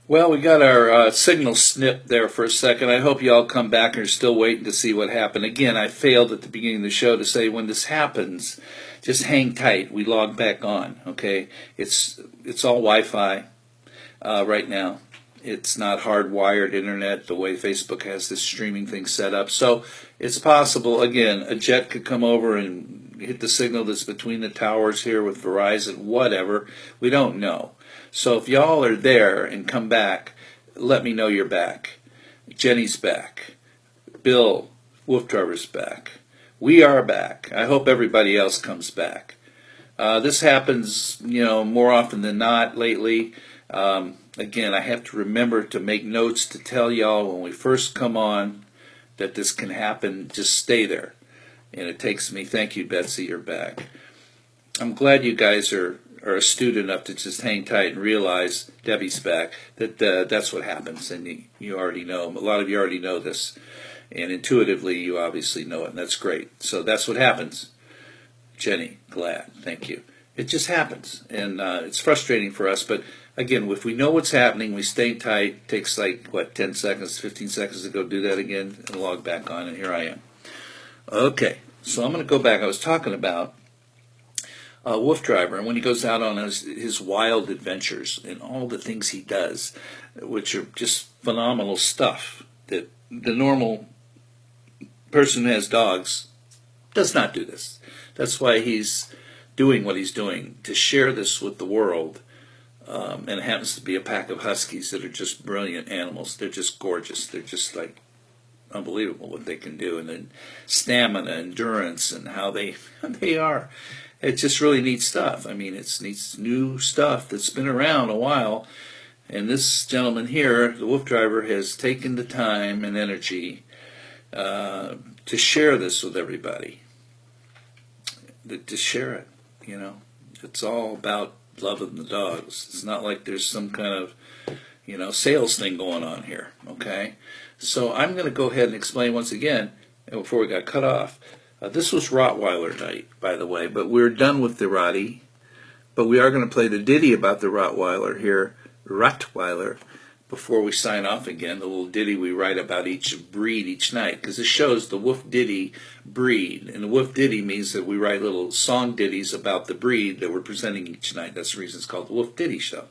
Well, we got our signal snipped there for a second. I hope you all come back and are still waiting to see what happened. Again, I failed at the beginning of the show to say when this happens, just hang tight. We log back on, okay? It's all Wi-Fi right now. It's not hardwired internet the way Facebook has this streaming thing set up. So it's possible, again, a jet could come over and hit the signal that's between the towers here with Verizon, whatever. We don't know. So if y'all are there and come back, let me know you're back. Jenny's back. Bill, WooF Driver's back. We are back. I hope everybody else comes back. This happens, more often than not lately. Again, I have to remember to make notes to tell y'all when we first come on that this can happen. Just stay there. And it takes me, thank you, Betsy, you're back. I'm glad you guys are astute enough to just hang tight and realize, Debbie's back, that that's what happens. And you already know. A lot of you already know this. And intuitively, you obviously know it, and that's great. So that's what happens. Jenny, glad. Thank you. It just happens. And it's frustrating for us. But, again, if we know what's happening, we stay tight. It takes, 10 seconds, 15 seconds to go do that again and log back on, and here I am. Okay, so I'm going to go back. I was talking about WooF Driver, and when he goes out on his wild adventures and all the things he does, which are just phenomenal stuff that the normal person who has dogs does not do this. That's why he's doing what he's doing, to share this with the world. And it happens to be a pack of huskies that are just brilliant animals. They're just gorgeous. They're just unbelievable what they can do, and then stamina, endurance, and how they are. It's just really neat stuff. I mean, it's new stuff that's been around a while, and this gentleman here, the WooF Driver, has taken the time and energy to share this with everybody. To share it, It's all about loving the dogs. It's not like there's some kind of, sales thing going on here, okay? So I'm going to go ahead and explain once again, before we got cut off. This was Rottweiler night, by the way, but we're done with the Roddy. But we are going to play the ditty about the Rottweiler here, Rottweiler, before we sign off again, the little ditty we write about each breed each night, because it shows the WooF Ditty breed. And the WooF Ditty means that we write little song ditties about the breed that we're presenting each night. That's the reason it's called the WooF Ditty Show.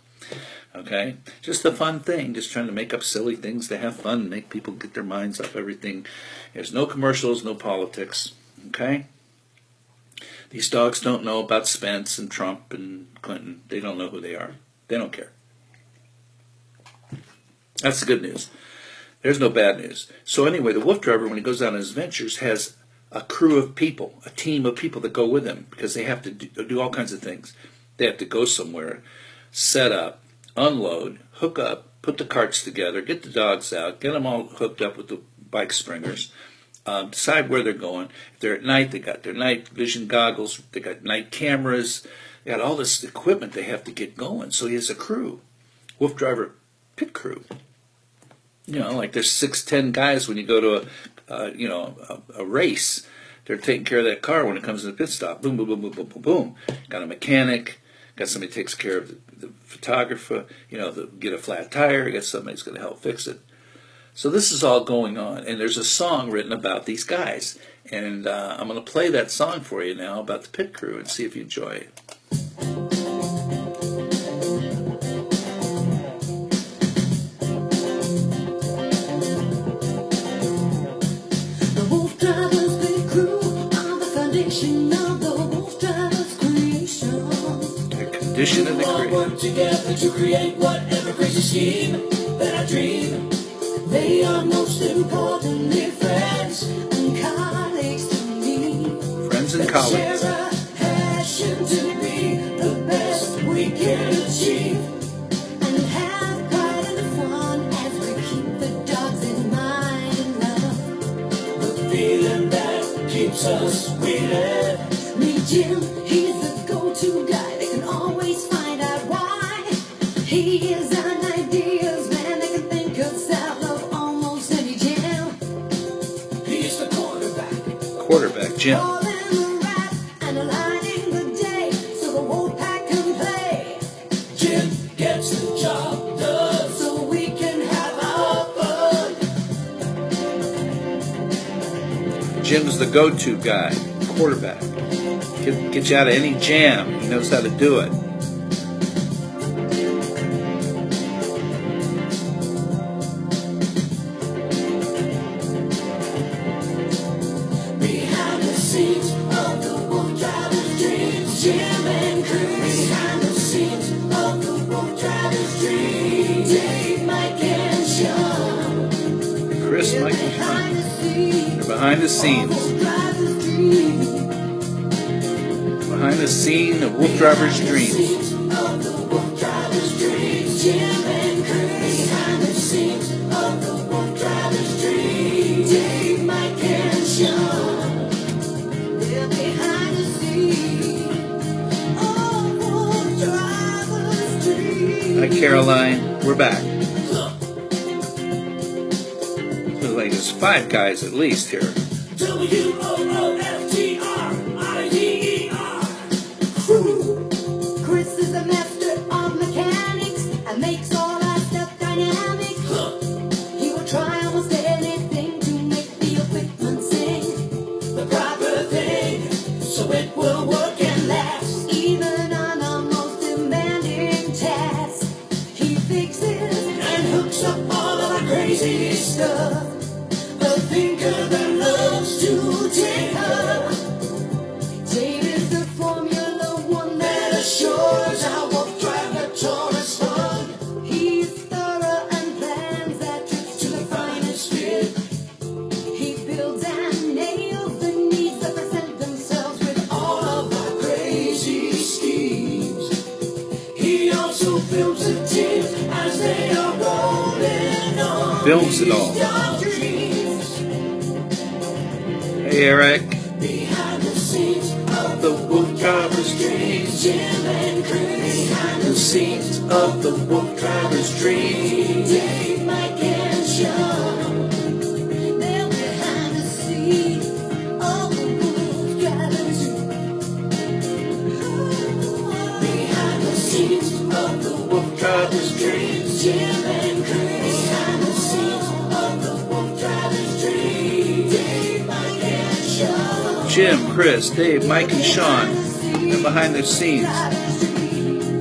Okay? Just a fun thing, just trying to make up silly things to have fun and make people get their minds off everything. There's no commercials, no politics. Okay? These dogs don't know about Spence and Trump and Clinton. They don't know who they are. They don't care. That's the good news. There's no bad news. So anyway, the WooF Driver, when he goes out on his ventures, has a crew of people, a team of people that go with him, because they have to do all kinds of things. They have to go somewhere, set up, unload, hook up, put the carts together, get the dogs out, get them all hooked up with the bike springers, decide where they're going. If they're at night, they got their night vision goggles, they got night cameras, they got all this equipment they have to get going. So he has a crew, WooF Driver pit crew. There's 6-10 guys when you go to a race. They're taking care of that car when it comes to the pit stop. Boom, boom, boom, boom, boom, boom, boom. Got a mechanic. Got somebody who takes care of the photographer. Get a flat tire. Got somebody who's going to help fix it. So this is all going on, and there's a song written about these guys. And I'm going to play that song for you now about the pit crew and see if you enjoy it. Condition of the creation. Work together to create whatever crazy scheme that I dream. They are most importantly friends and colleagues to me. Friends and colleagues. Share a passion to be the best we can achieve, and have pride in the fun as we keep the dogs in mind and love. The feeling that keeps us wheeling. Meet Jim, he's the go-to guy. They can always find out why. He is an ideas man. They can think outside of almost any jam. He is the quarterback. Quarterback, Jim. Calling the rat and aligning the day so the whole pack can play. Jim gets the job done. So we Jim's the go-to guy, quarterback. Get you out of any jam. He knows how to do it. Behind the scenes of the Wolf Driver's dreams, Jim and Chris. Behind the scenes of the Wolf Driver's dreams, Dave, Mike, and Sean. Chris, Mike, and Sean. They're behind the scenes. Behind the scene of Wolf Driver's dreams. Of the Wolf Driver's dreams, Jim and Chris. Behind the scenes of the Wolf Driver's dreams, Dave, Mike, and Sean. They're behind the scenes of Wolf Driver's dreams. Hi, Caroline. We're back. Looks like there's 5 guys at least here. WOOFTRIDER. Chris is a master of mechanics and makes all our stuff dynamic. He will try almost anything to make the equipment sing the proper thing, so it will work and last. Even on our most demanding tasks, he fixes and hooks up all of our crazy stuff. The thinker that loves to tinker. Dave is the Formula One that assures our Wolf Driver tour is fun. He's thorough and plans that trips to the finest fit. He builds and nails the needs that present themselves with all of our crazy schemes. He also films the team as they are rolling on. Films it all. Hey, Eric. Behind the scenes of the Wolf Driver's dreams, Jim and Chris. Behind the scenes of the Wolf Driver's dreams, Dave, Mike, and Sean. They're behind the scenes of the Wolf Driver's dreams. Behind the scenes of the Wolf Driver's dreams, Jim and Chris. Behind the scenes of the Wolf Driver's dreams, Dave, Mike, and Sean. Jim, Chris, Dave, Mike, and Sean. They're behind the scenes,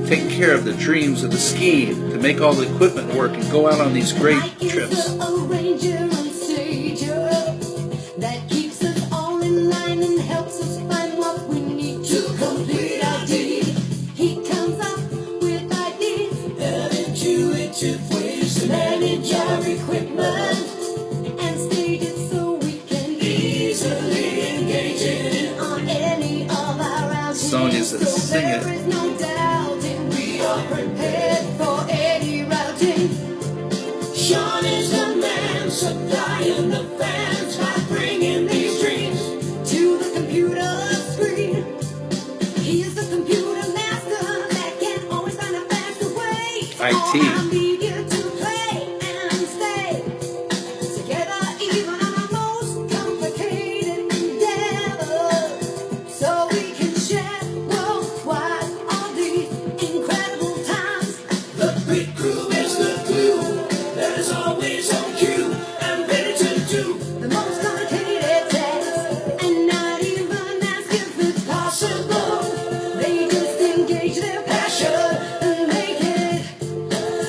taking care of the dreams of the scheme to make all the equipment work and go out on these great trips. That keeps us all in line and helps us find what we need to complete our deed. He comes up with ideas and intuitive ways to manage our equipment and stage it so we can easily engage it on any of our routes. Sonya's a singer. There is no doubting we are prepared for any routing. Sean is the man supplying the fans by bringing these dreams to the computer screen. He is the computer master that can always find a faster way. IT. All our media to play and stay together even on our most complicated endeavors, so we can share worldwide all these incredible times. The big crew is the glue that is always on cue and ready to do the most complicated tasks and not even ask if it's possible. They just engage their passion and make it happen.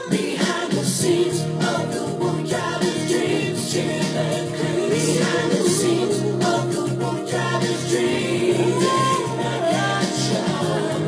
Behind the scenes of the Wolf Driver's dreams, Jim and Chris. Behind the scenes of the Wolf Driver's dreams, Dave, Mike, and Sean.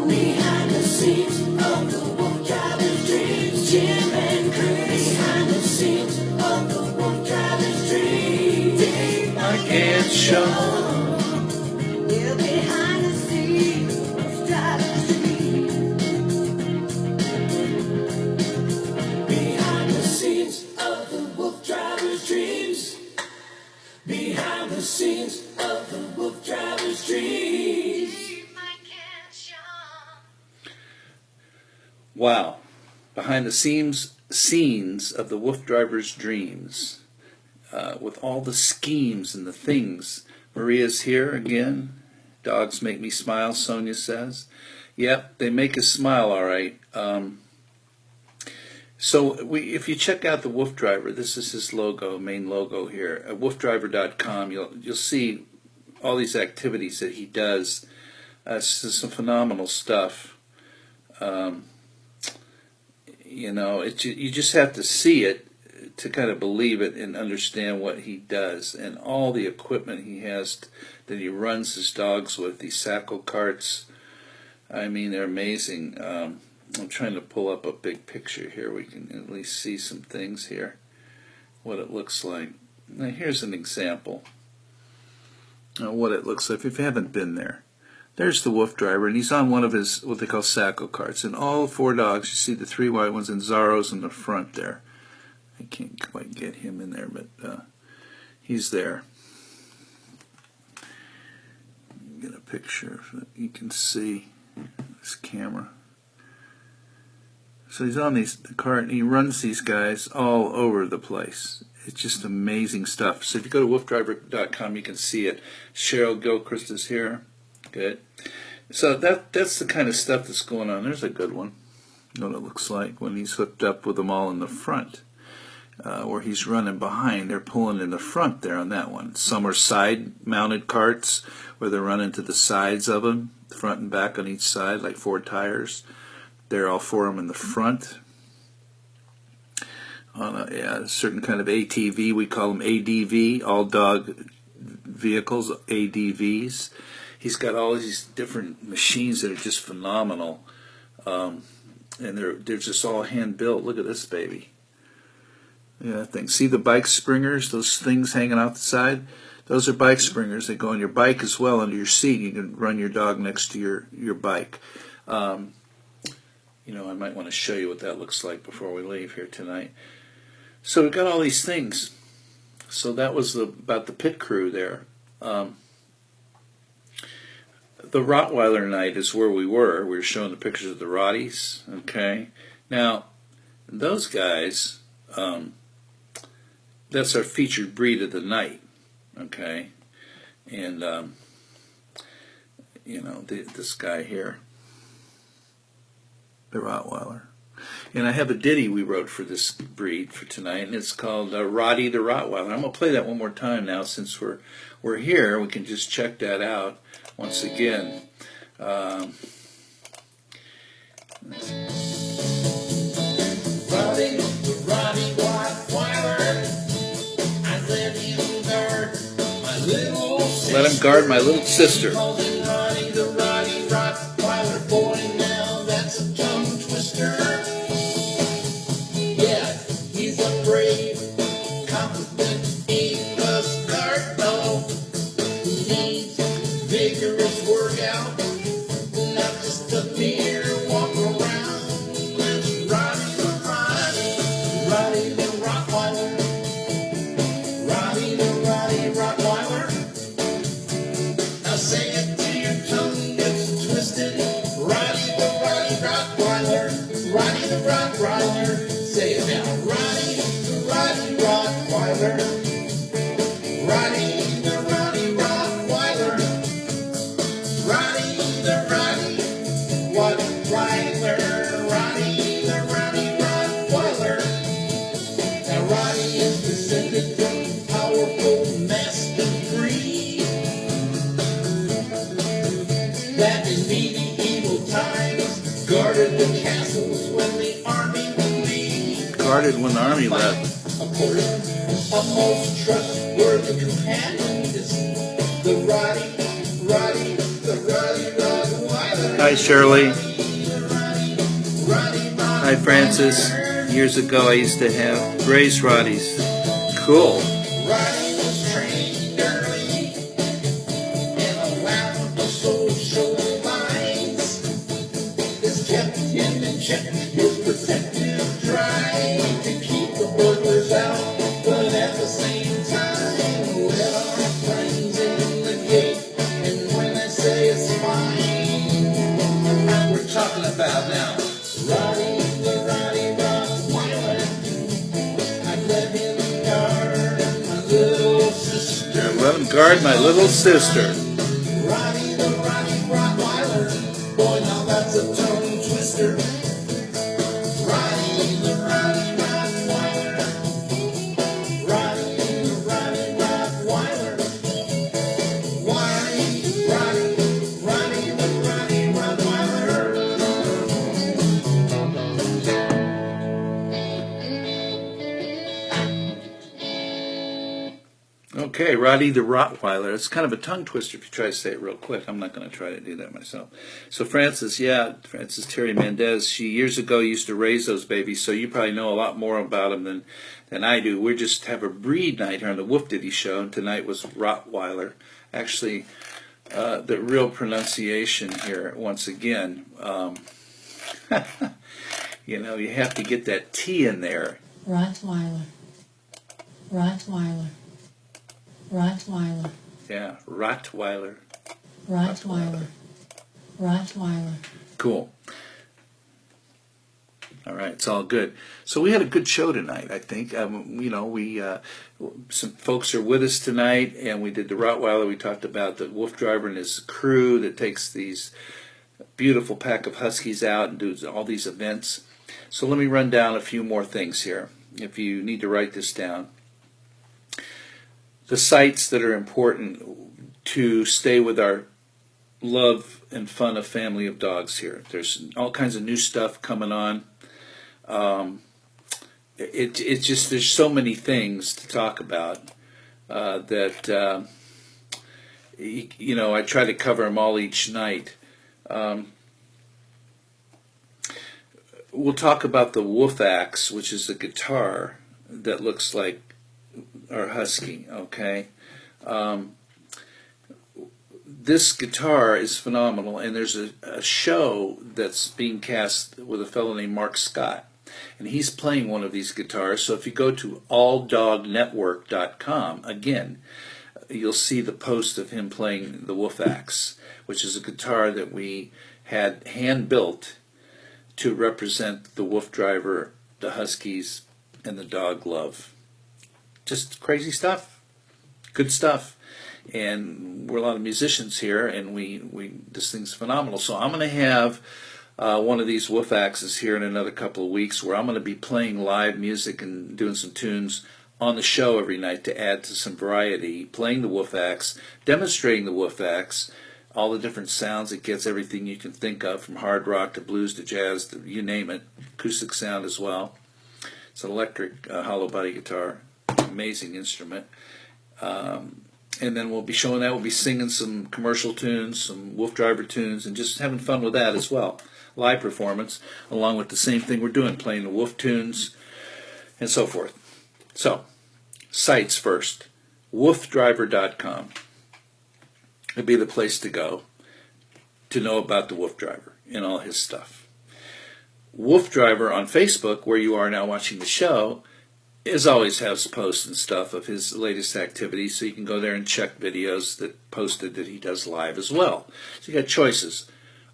Behind the scenes of the Wolf Driver's dreams, Jim and Chris. Behind the scenes of the Wolf Driver's dreams, Dave, Mike, and Sean. They're behind the scenes of Wolf Driver's dreams. Behind the scenes of the Wolf Driver's dreams. Behind the scenes of the Wolf Driver's dreams. Wow. Behind the scenes of the Wolf Driver's dreams. With all the schemes and the things. Maria's here again. Dogs make me smile, Sonia says. Yep, they make us smile, all right. If you check out the WooF driver, this is his logo, main logo here, at woofdriver.com, you'll see all these activities that he does. It's just some phenomenal stuff. You just have to see it to kind of believe it and understand what he does, and all the equipment he has that he runs his dogs with, these saddle carts. I mean, they're amazing. I'm trying to pull up a big picture here. We can at least see some things here, what it looks like. Now, here's an example of what it looks like if you haven't been there. There's the WooF driver, and he's on one of his, what they call saddle carts. And all 4 dogs, you see the 3 white ones, and Zorro's in the front there. I can't quite get him in there, but he's there. Get a picture so that you can see this camera. So he's on the cart, and he runs these guys all over the place. It's just amazing stuff. So if you go to woofdriver.com, you can see it. Cheryl Gilchrist is here. Good. So that's the kind of stuff that's going on. There's a good one. What it looks like when he's hooked up with them all in the front. Where he's running behind. They're pulling in the front there on that one. Some are side-mounted carts where they're running to the sides of them, front and back on each side, like 4 tires. They're all 4 of them in the front. On a certain kind of ATV, we call them ADV, all dog vehicles, ADVs. He's got all these different machines that are just phenomenal, and they're just all hand built. Look at this baby. Yeah, that thing. See the bike springers? Those things hanging out the side. Those are bike springers. They go on your bike as well, under your seat. You can run your dog next to your bike. I might want to show you what that looks like before we leave here tonight. So we've got all these things. So that was about the pit crew there. The Rottweiler night is where we were. We were showing the pictures of the Rotties. Okay. Now, those guys, that's our featured breed of the night. Okay. And, this guy here, the Rottweiler. And I have a ditty we wrote for this breed for tonight, and it's called Roddy the Rottweiler. I'm going to play that one more time now since we're here. We can just check that out once again. Roddy Rottweiler, I let him guard my little sister. Let him guard my little sister. Roddy the Rottweiler, boy, now that's a tongue twister. Yeah, he's a brave, confident, A-plus guard dog. He needs vigorous workout, not just a mere walk around. That's Roddy the Rottweiler, Roddy the Rottweiler. Now say it till your tongue gets twisted. Roddy the Rottweiler, Roddy the Rottweiler. Say it now, Roddy the Rottweiler, Roddy the Rottweiler, Roddy the Rottweiler, Roddy the Rottweiler. Now Roddy is descended from powerful mastiff breed that in medieval times guarded the castles when the army would leave. Guarded when the army left. A most trustworthy companion is the Roddy Rottweiler. Hi, Shirley. Roddy Hi, Francis. Years ago, I used to have race Roddies. Cool. Roddy was trained early in a lab of social lines. This kept him in check, his protective drive to keep the burglars out, but at the same time, let our friends in the gate. And when they say it's fine, we're talking about now. Roddy the Rottweiler, I let him guard my little sister. Let him guard my little sister. Roddy the Okay, Roddy the Rottweiler. It's kind of a tongue twister if you try to say it real quick. I'm not going to try to do that myself. So Frances Terry Mendez, she years ago used to raise those babies, so you probably know a lot more about them than I do. We just have a breed night here on the WooF Ditty show, and tonight was Rottweiler. Actually, the real pronunciation here, once again, you know, you have to get that T in there. Rottweiler. Rottweiler. Rottweiler. Yeah, Rottweiler. Rottweiler. Rottweiler. Cool. All right, it's all good. So we had a good show tonight, I think. You know, we some folks are with us tonight, and we did the Rottweiler. We talked about the WooF driver and his crew that takes these beautiful pack of Huskies out and does all these events. So let me run down a few more things here, if you need to write this down. The sites that are important to stay with our love and fun of family of dogs here. There's all kinds of new stuff coming on. It's just, there's so many things to talk about that, you know, I try to cover them all each night. We'll talk about the WooF Axe, which is a guitar that looks like our Husky, okay? This guitar is phenomenal, and there's a show that's being cast with a fellow named Mark Scott, and he's playing one of these guitars. So if you go to alldognetwork.com, again, you'll see the post of him playing the WooF Axe, which is a guitar that we had hand-built to represent the WooF driver, the Huskies, and the dog love. Just crazy stuff, good stuff, and we're a lot of musicians here, and this thing's phenomenal. So I'm going to have one of these WooF Axes here in another couple of weeks, where I'm going to be playing live music and doing some tunes on the show every night to add to some variety, playing the WooF Axe, demonstrating the WooF Axe, all the different sounds it gets, everything you can think of, from hard rock to blues to jazz, to you name it, acoustic sound as well. It's an electric hollow body guitar. Amazing instrument. And then we'll be showing that. We'll be singing some commercial tunes, some WooF driver tunes, and just having fun with that as well. Live performance, along with the same thing we're doing, playing the WooF tunes and so forth. So, sites first. woofdriver.com would be the place to go to know about the WooF driver and all his stuff. WooF driver on Facebook, where you are now watching the show, is always has posts and stuff of his latest activities, so you can go there and check videos that posted that he does live as well. So you got choices.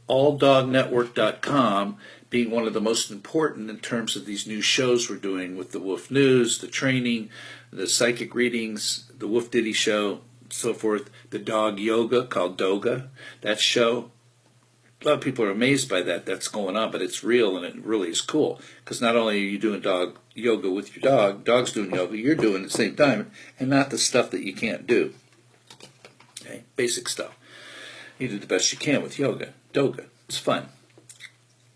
alldognetwork.com being one of the most important in terms of these new shows we're doing with the WooF News, the training, the psychic readings, the WooF Ditty show, so forth, the dog yoga called Doga, that show. A lot of people are amazed by that. That's going on, but it's real, and it really is cool. Because not only are you doing dog yoga with your dog, dog's doing yoga, you're doing it at the same time, and not the stuff that you can't do. Okay, basic stuff. You do the best you can with yoga. Doga. It's fun.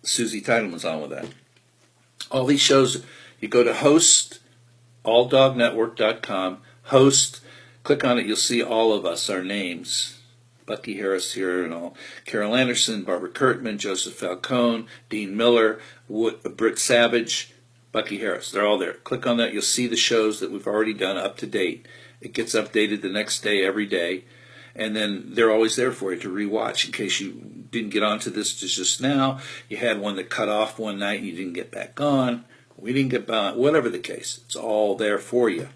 Susie Titleman's on with that. All these shows, you go to host, alldognetwork.com, host, click on it, you'll see all of us, our names. Bucky Harris here and all. Carol Anderson, Barbara Kurtman, Joseph Falcone, Dean Miller, Britt Savage, Bucky Harris. They're all there. Click on that. You'll see the shows that we've already done up to date. It gets updated the next day, every day. And then they're always there for you to rewatch in case you didn't get onto this just now. You had one that cut off one night and you didn't get back on. We didn't get back on. Whatever the case, it's all there for you.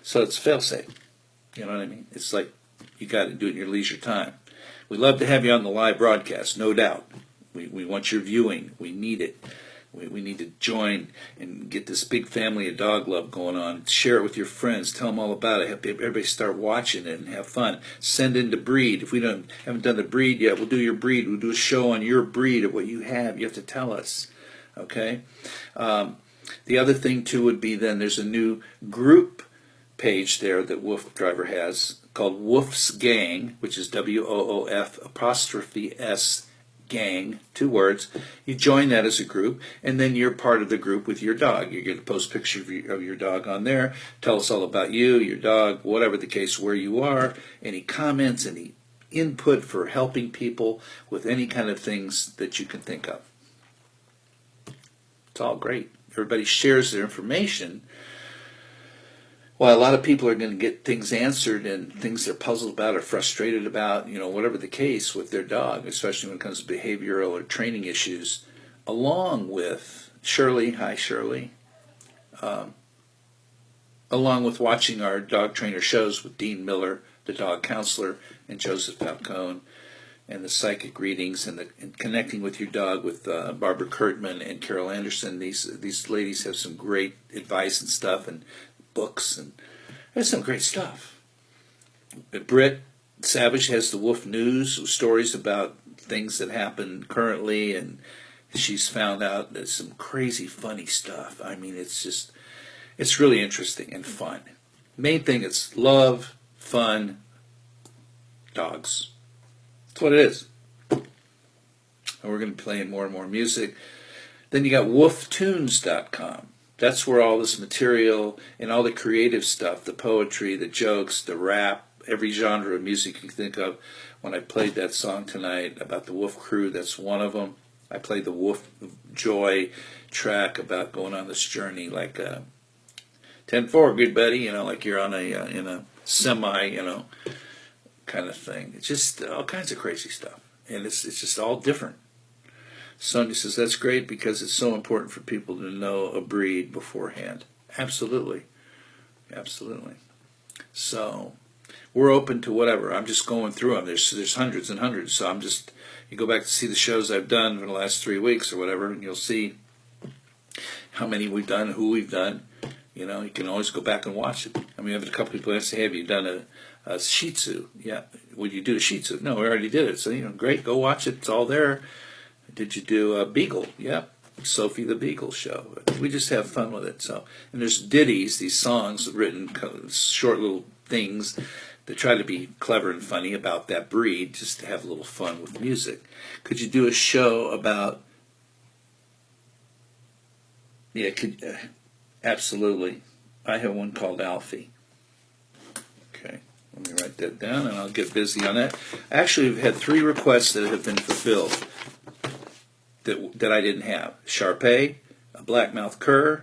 So it's fail-safe. You know what I mean? It's like, you got to do it in your leisure time. We'd love to have you on the live broadcast, no doubt. We want your viewing. We need it. We need to join and get this big family of dog love going on. Share it with your friends. Tell them all about it. Have everybody start watching it and have fun. Send in the breed. If we haven't done the breed yet, we'll do your breed. We'll do a show on your breed of what you have. You have to tell us. Okay? The other thing, too, would be then there's a new group page there that WooF Driver has called WOOF's Gang, which is WOOF''S gang, 2 words. You join that as a group, and then you're part of the group with your dog. You're going to post pictures of your dog on there. Tell us all about you, your dog, whatever the case, where you are, any comments, any input for helping people with any kind of things that you can think of. It's all great. Everybody shares their information. Well, a lot of people are going to get things answered and things they're puzzled about or frustrated about, whatever the case with their dog, especially when it comes to behavioral or training issues, along with Shirley, hi Shirley, along with watching our dog trainer shows with Dean Miller, the dog counselor, and Joseph Falcone, and the psychic readings and connecting with your dog with Barbara Kurtman and Carol Anderson. These ladies have some great advice and stuff and books, and there's some great stuff. Britt Savage has the WooF News, stories about things that happen currently, and she's found out there's some crazy funny stuff. I mean, it's really interesting and fun. Main thing is love, fun, dogs. That's what it is. And we're going to be playing more and more music. Then you got wooftunes.com. That's where all this material and all the creative stuff, the poetry, the jokes, the rap, every genre of music you can think of. When I played that song tonight about the WooF crew, that's one of them. I played the WooF Joy track about going on this journey, like 10-4, good buddy, like you're on in a semi, kind of thing. It's just all kinds of crazy stuff, and it's just all different. Sonia says, that's great because it's so important for people to know a breed beforehand. Absolutely. Absolutely. So we're open to whatever. I'm just going through them. There's hundreds and hundreds. So you go back to see the shows I've done for the last 3 weeks or whatever, and you'll see how many we've done, who we've done. You can always go back and watch it. I mean, I have a couple people that say, have you done a Shih Tzu? Yeah. Would you do a Shih Tzu? No, we already did it. So, great. Go watch it. It's all there. Did you do a Beagle? Yep. Sophie the Beagle show. We just have fun with it. So, and there's ditties, these songs written, short little things that try to be clever and funny about that breed, just to have a little fun with music. Could you do a show about? Yeah, absolutely. I have one called Alfie. Okay, let me write that down, and I'll get busy on that. Actually, we've had 3 requests that have been fulfilled. That I didn't have. Shar-Pei, a black-mouthed cur,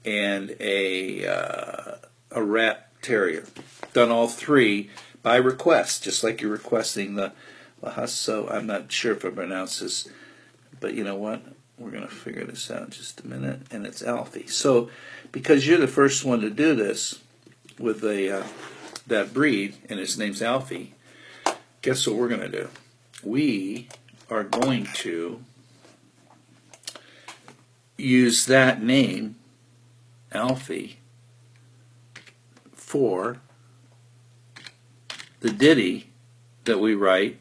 and a rat terrier. Done all 3 by request, just like you're requesting the Lhasa. I'm not sure if I pronounce this, but you know what? We're going to figure this out in just a minute, and it's Alfie. So, because you're the first one to do this with that breed, and his name's Alfie, guess what we're going to do? We are going to use that name, Alfie, for the ditty that we write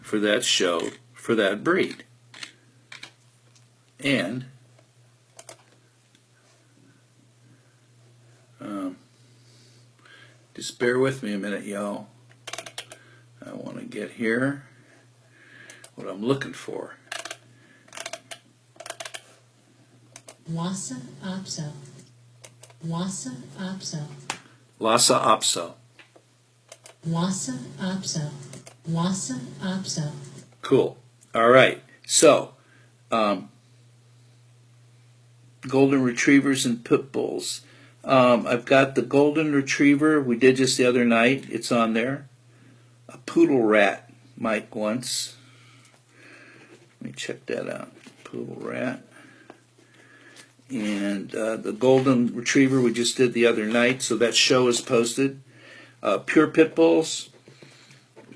for that show, for that breed. And just bear with me a minute, y'all. I want to get here what I'm looking for. Lhasa Apso. Lhasa Apso. Lhasa Apso. Lhasa Apso. Lhasa Apso. Cool. All right. So, golden retrievers and pit bulls. I've got the golden retriever we did just the other night. It's on there. A poodle rat, Mike wants. Let me check that out. Poodle rat. And the golden retriever we just did the other night, so that show is posted. Pure pit bulls,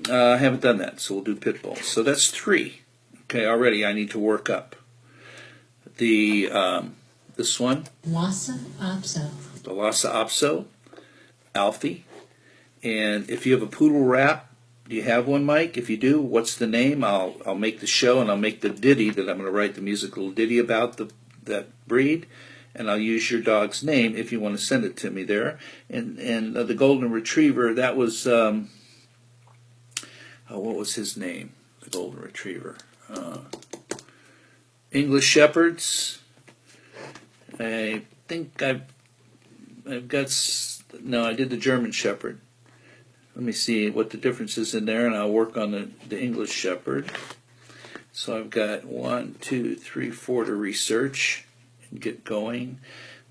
I haven't done that, so we'll do pit bulls. So that's 3. Okay, already I need to work up. The this one, Lhasa Apso. the Lhasa Apso, Alfie. And if you have a poodle rat, do you have one, Mike? If you do, what's the name? I'll make the show, and I'll make the ditty that I'm going to write the musical ditty about that breed, and I'll use your dog's name if you want to send it to me there. And the golden retriever, that was what was his name? The golden retriever. English Shepherds. I think I've got, no, I did the German Shepherd. Let me see what the difference is in there, and I'll work on the English Shepherd. So I've got 1, 2, 3, 4 to research and get going.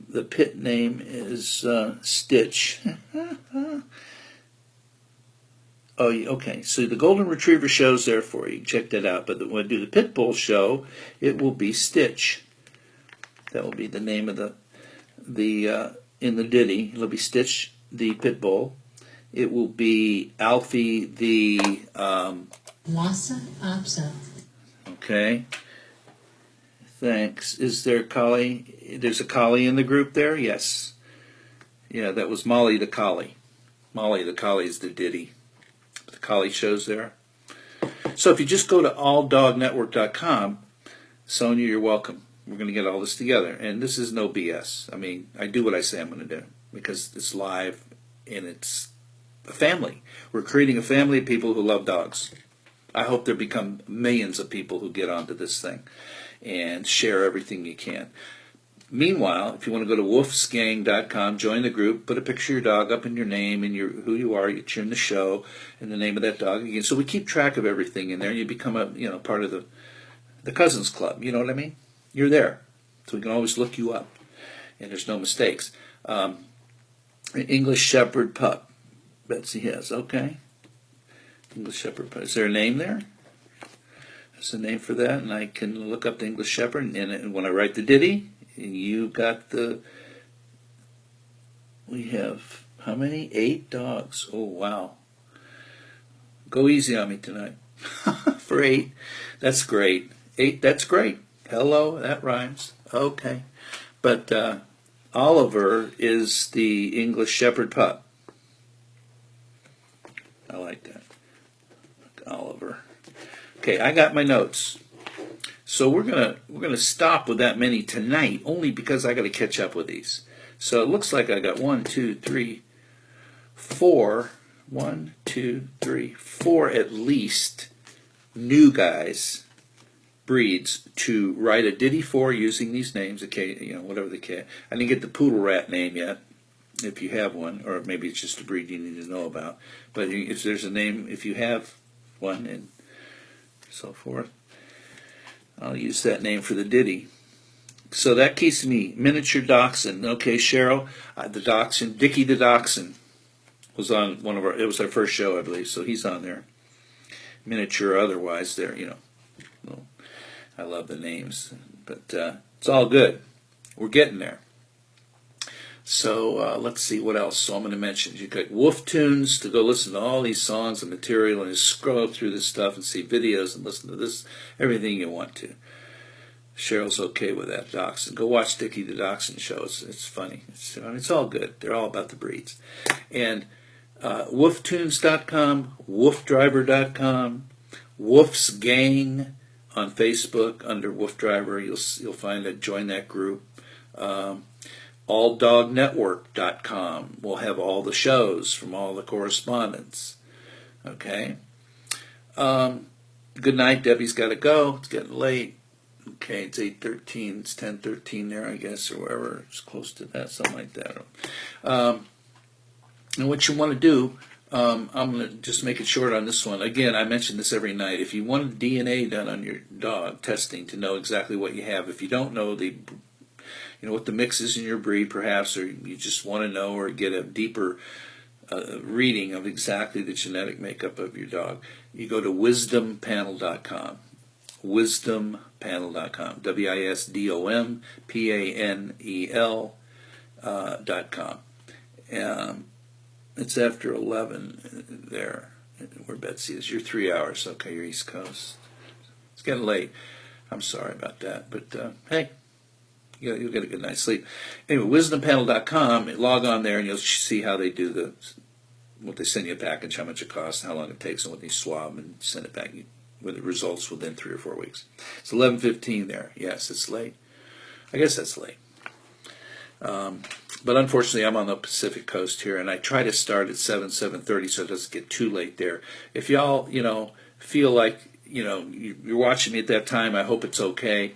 The pit name is Stitch. Oh, okay. So the Golden Retriever show's there for you. Check that out. But when I do the Pit Bull show, it will be Stitch. That will be the name of the in the ditty. It'll be Stitch the Pit Bull. It will be Alfie the Lhasa Apso. Okay. Thanks. Is there a collie? There's a collie in the group there? Yes. Yeah, that was Molly the collie. Molly the collie is the ditty. The collie show's there. So if you just go to alldognetwork.com, Sonia, you're welcome. We're going to get all this together. And this is no BS. I mean, I do what I say I'm going to do because it's live and it's a family. We're creating a family of people who love dogs. I hope there become millions of people who get onto this thing and share everything you can. Meanwhile, if you want to go to woofsgang.com, join the group, put a picture of your dog up in your name and who you are, you turn the show and the name of that dog again. So we keep track of everything in there, and you become a part of the Cousins Club. You know what I mean? You're there, so we can always look you up, and there's no mistakes. English Shepherd pup, Betsy has. Okay, English Shepherd pup. Is there a name there? There's a name for that, and I can look up the English Shepherd, and when I write the ditty. You got we have, how many? 8 dogs. Oh, wow. Go easy on me tonight. For 8. That's great. 8, that's great. Hello, that rhymes. Okay. But Oliver is the English Shepherd pup. I like that. Oliver. Okay, I got my notes. So we're gonna stop with that many tonight, only because I got to catch up with these. So it looks like I got 1, 2, 3, 4. 1, 2, 3, 4 at least new guys, breeds to write a ditty for using these names. Okay, whatever the cat. I didn't get the poodle rat name yet. If you have one, or maybe it's just a breed you need to know about. But if there's a name, if you have one, and so forth. I'll use that name for the ditty. So that keeps me miniature dachshund. Okay, Cheryl, the dachshund, Dickie the dachshund was on it was our first show, I believe, so he's on there. Miniature or otherwise there, Well, I love the names, but it's all good. We're getting there. So let's see what else. So I'm going to mention, you got WooF Tunes to go listen to all these songs and material and just scroll through this stuff and see videos and listen to this, everything you want to. Cheryl's okay with that dachshund. Go watch Dickie the Dachshund show. It's funny. It's all good. They're all about the breeds. And wooftunes.com, woofdriver.com, Woof's Gang on Facebook under Woof Driver. You'll find it. Join that group. alldognetwork.com will have all the shows from all the correspondents. Okay. Good night. Debbie's got to go. It's getting late. Okay, it's 8:13. It's 10:13 there, I guess, or wherever. It's close to that, something like that. And what you want to do, I'm going to just make it short on this one. Again, I mention this every night. If you want DNA done on your dog, testing to know exactly what you have, if you don't know what the mix is in your breed, perhaps, or you just want to know or get a deeper reading of exactly the genetic makeup of your dog, you go to wisdompanel.com. Wisdompanel.com. WISDOMPANEL.com. It's after 11 there, where Betsy is. You're 3 hours. Okay, you're East Coast. It's getting late. I'm sorry about that, but hey. You'll get a good night's sleep. Anyway, wisdompanel.com, log on there and you'll see how they do what they send you a package, how much it costs, how long it takes, and what they swab and send it back with the results within 3 or 4 weeks. It's 11:15 there. Yes, it's late. I guess that's late. But unfortunately, I'm on the Pacific Coast here, and I try to start at 7:30 so it doesn't get too late there. If y'all, feel like you're watching me at that time. I hope it's okay.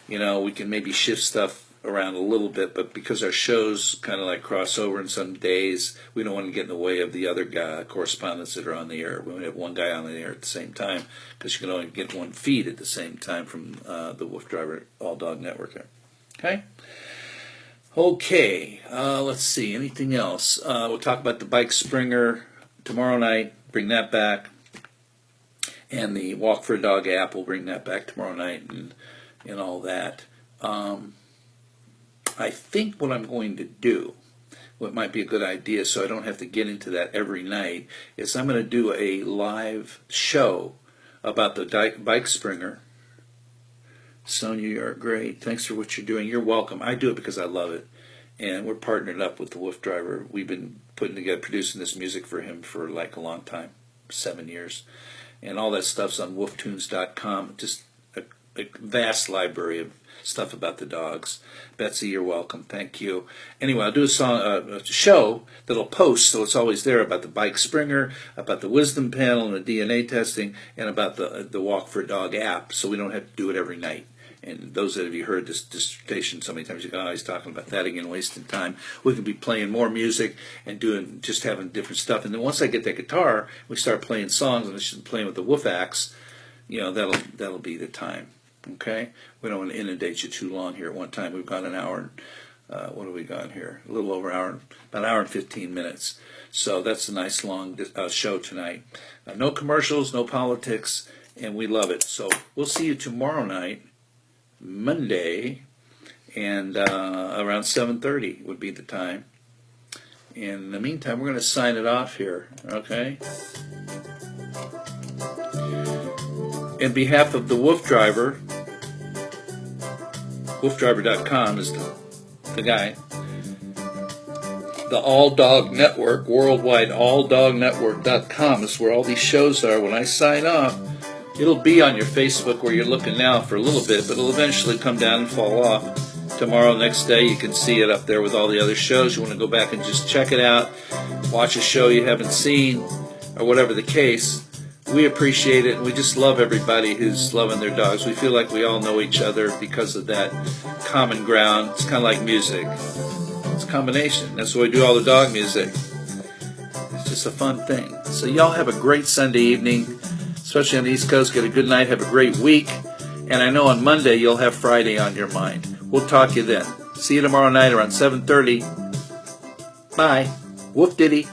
We can maybe shift stuff around a little bit, but because our shows kind of like cross over in some days, we don't want to get in the way of the other correspondents that are on the air. We want to have one guy on the air at the same time, because you can only get one feed at the same time from the WooF Driver All Dog Network. Okay, let's see, anything else? We'll talk about the Bike Springer tomorrow night, bring that back, and the Walk for a Dog app, we'll bring that back tomorrow night, and all that. I think what I'm going to do, what might be a good idea so I don't have to get into that every night, is I'm going to do a live show about the Bike Springer. Sonia, you're great. Thanks for what you're doing. You're welcome. I do it because I love it. And we're partnered up with the WooF Driver. We've been producing this music for him for like a long time, 7 years. And all that stuff's on wooftunes.com. Just a vast library of stuff about the dogs. Betsy, you're welcome. Thank you. Anyway, I'll do a show that'll post, so it's always there, about the Bike Springer, about the wisdom panel and the DNA testing, and about the Walk for a Dog app, so we don't have to do it every night. And those that have you heard this dissertation so many times, you go, oh, he's talking about that again, wasting time. We can be playing more music and just having different stuff. And then once I get that guitar, we start playing songs, and I should be playing with the WooF axe. That'll be the time. Okay, we don't want to inundate you too long here at one time. We've got an hour. What have we got here? A little over an hour, about an hour and 15 minutes. So that's a nice long show tonight. No commercials, no politics, and we love it. So we'll see you tomorrow night, Monday, and around 7:30 would be the time. In the meantime, we're going to sign it off here. Okay. In behalf of the WooF Driver, woofdriver.com is the guy. The All Dog Network, worldwide alldognetwork.com is where all these shows are. When I sign off, it'll be on your Facebook where you're looking now for a little bit, but it'll eventually come down and fall off. Tomorrow, next day, you can see it up there with all the other shows. You want to go back and just check it out, watch a show you haven't seen, or whatever the case. We appreciate it, and we just love everybody who's loving their dogs. We feel like we all know each other because of that common ground. It's kind of like music. It's a combination. That's why we do all the dog music. It's just a fun thing. So y'all have a great Sunday evening, especially on the East Coast. Get a good night. Have a great week. And I know on Monday you'll have Friday on your mind. We'll talk to you then. See you tomorrow night around 7:30. Bye. Whoop Ditty.